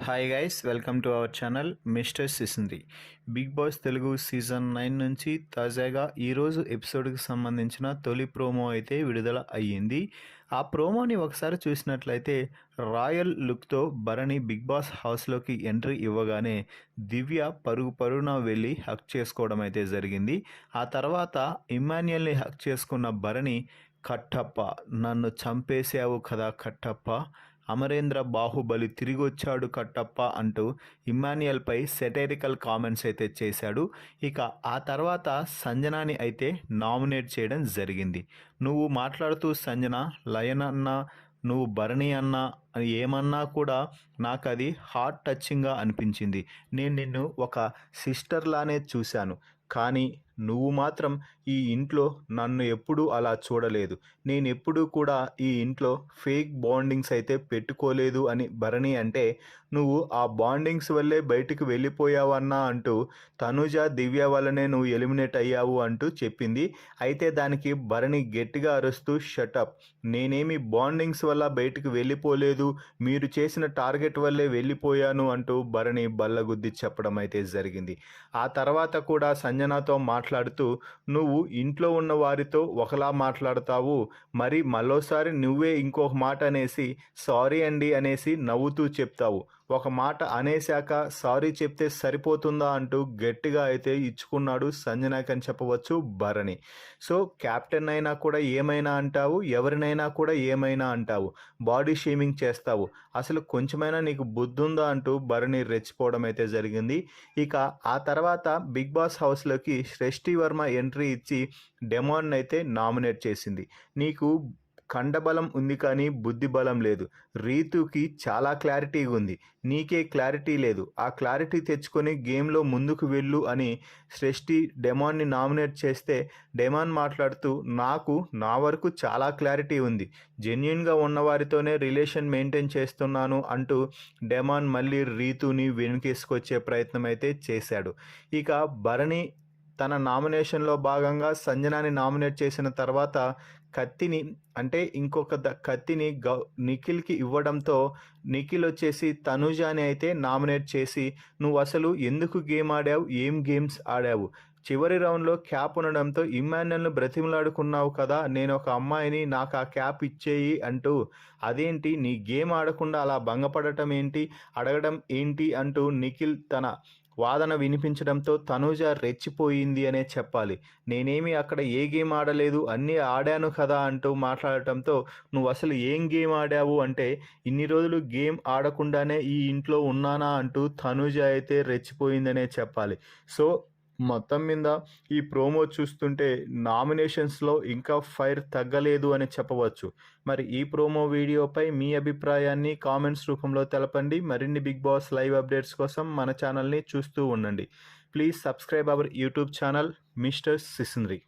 Hi guys, welcome to our channel mister Sisindri. Bigg Boss Telugu season 9 నుంచి తాజాగా ఈరోజు ఎపిసోడ్కి సంబంధించిన తొలి ప్రోమో అయితే విడుదల అయ్యింది. ఆ ప్రోమోని ఒకసారి చూసినట్లయితే రాయల్ లుక్తో భరణి బిగ్ బాస్ హౌస్లోకి ఎంట్రీ ఇవ్వగానే దివ్య పరుగున వెళ్ళి హక్ చేసుకోవడం అయితే జరిగింది. ఆ తర్వాత ఇమ్మాన్యుయల్ని హక్ చేసుకున్న భరణి, కట్టప్ప నన్ను చంపేశావు కదా కట్టప్ప, అమరేంద్ర బాహుబలి తిరిగొచ్చాడు కట్టప్ప అంటూ ఇమ్మాన్యుయల్పై సెటైరికల్ కామెంట్స్ అయితే చేశాడు. ఇక ఆ తర్వాత సంజనాని అయితే నామినేట్ చేయడం జరిగింది. నువ్వు మాట్లాడుతూ సంజన, లయన్ అన్న, నువ్వు భరణి అన్న ఏమన్నా కూడా నాకు అది హార్ట్ టచింగ్గా అనిపించింది. నేను నిన్ను ఒక సిస్టర్లానే చూశాను, కానీ నువ్వు మాత్రం ఈ ఇంట్లో నన్ను ఎప్పుడూ అలా చూడలేదు. నేను ఎప్పుడూ కూడా ఈ ఇంట్లో ఫేక్ బాండింగ్స్ అయితే పెట్టుకోలేదు అని భరణి అంటే, నువ్వు ఆ బాండింగ్స్ వల్లే బయటికి వెళ్ళిపోయావన్నా అంటూ తనుజ, దివ్య వల్లనే నువ్వు ఎలిమినేట్ అయ్యావు అంటూ చెప్పింది. అయితే దానికి భరణి గట్టిగా అరుస్తూ షటప్, నేనేమి బాండింగ్స్ వల్ల బయటికి వెళ్ళిపోలేదు, మీరు చేసిన టార్గెట్ వల్లే వెళ్ళిపోయాను అంటూ భరణి బల్లగుద్ది చెప్పడం అయితే జరిగింది. ఆ తర్వాత కూడా సంజనాతో మాట్లాడుతూ, నువ్వు ఇంట్లో ఉన్న వారితో ఒకలా మాట్లాడతావు, మరి మరోసారి నువ్వే ఇంకొక మాట అనేసి సారీ అండి అనేసి నవ్వుతూ చెప్తావు, ఒక మాట అనేశాక సారీ చెప్తే సరిపోతుందా అంటూ గట్టిగా అయితే ఇచ్చుకున్నాడు సంజనాకి అని చెప్పవచ్చు భరణి. సో కెప్టెన్ అయినా కూడా ఏమైనా అంటావు, ఎవరినైనా కూడా ఏమైనా అంటావు, బాడీ షేమింగ్ చేస్తావు, అసలు కొంచెమైనా నీకు బుద్ధి ఉందా అంటూ భరణి రెచ్చిపోవడం అయితే జరిగింది. ఇక ఆ తర్వాత బిగ్ బాస్ హౌస్లోకి సృష్టి వర్మ ఎంట్రీ ఇచ్చి డెమాన్ అయితే నామినేట్ చేసింది. నీకు కండబలం ఉంది కానీ బుద్ధి బలం లేదు. రీతుకి చాలా క్లారిటీ ఉంది, నీకే క్లారిటీ లేదు. ఆ క్లారిటీ తెచ్చుకొని గేమ్లో ముందుకు వెళ్ళు అని సృష్టి డెమాన్ని నామినేట్ చేస్తే, డెమాన్ మాట్లాడుతూ నాకు నా వరకు చాలా క్లారిటీ ఉంది, జెన్యున్గా ఉన్నవారితోనే రిలేషన్ మెయింటైన్ చేస్తున్నాను అంటూ డెమాన్ మళ్ళీ రీతుని వెనుకేసుకొచ్చే ప్రయత్నం అయితే చేశాడు. ఇక భరణి తన నామినేషన్లో భాగంగా సంజనాని నామినేట్ చేసిన తర్వాత కత్తిని, అంటే ఇంకొక కత్తిని నిఖిల్కి ఇవ్వడంతో నిఖిల్ వచ్చేసి తనుజాని అయితే నామినేట్ చేసి, నువ్వు అసలు ఎందుకు గేమ్ ఆడావు, ఏం గేమ్స్ ఆడావు, చివరి రౌండ్లో క్యాప్ ఉండడంతో ఇమ్మాన్యుయల్ను బ్రతిమలాడుకున్నావు కదా, నేను ఒక అమ్మాయిని, నాకు ఆ క్యాప్ ఇచ్చేయి అంటూ, అదేంటి నీ గేమ్ ఆడకుండా అలా భంగపడటం ఏంటి, అడగడం ఏంటి అంటూ నిఖిల్ తన వాదన వినిపించడంతో తనూజ రెచ్చిపోయింది అనే చెప్పాలి. నేనేమి అక్కడ ఏ గేమ్ ఆడలేదు, అన్నీ ఆడాను కదా అంటూ మాట్లాడటంతో, నువ్వు అసలు ఏం గేమ్ ఆడావు అంటే, ఇన్ని రోజులు గేమ్ ఆడకుండానే ఈ ఇంట్లో ఉన్నానా అంటూ తనూజ అయితే రెచ్చిపోయిందనే చెప్పాలి. సో మొత్తం మీద ఈ ప్రోమో చూస్తుంటే నామినేషన్స్లో ఇంకా ఫైర్ తగ్గలేదు అని చెప్పవచ్చు. మరి ఈ ప్రోమో వీడియోపై మీ అభిప్రాయాన్ని కామెంట్స్ రూపంలో తెలపండి. మరిన్ని బిగ్ బాస్ లైవ్ అప్డేట్స్ కోసం మన ఛానల్ని చూస్తూ ఉండండి. Please subscribe our YouTube channel mister సిసింద్రి.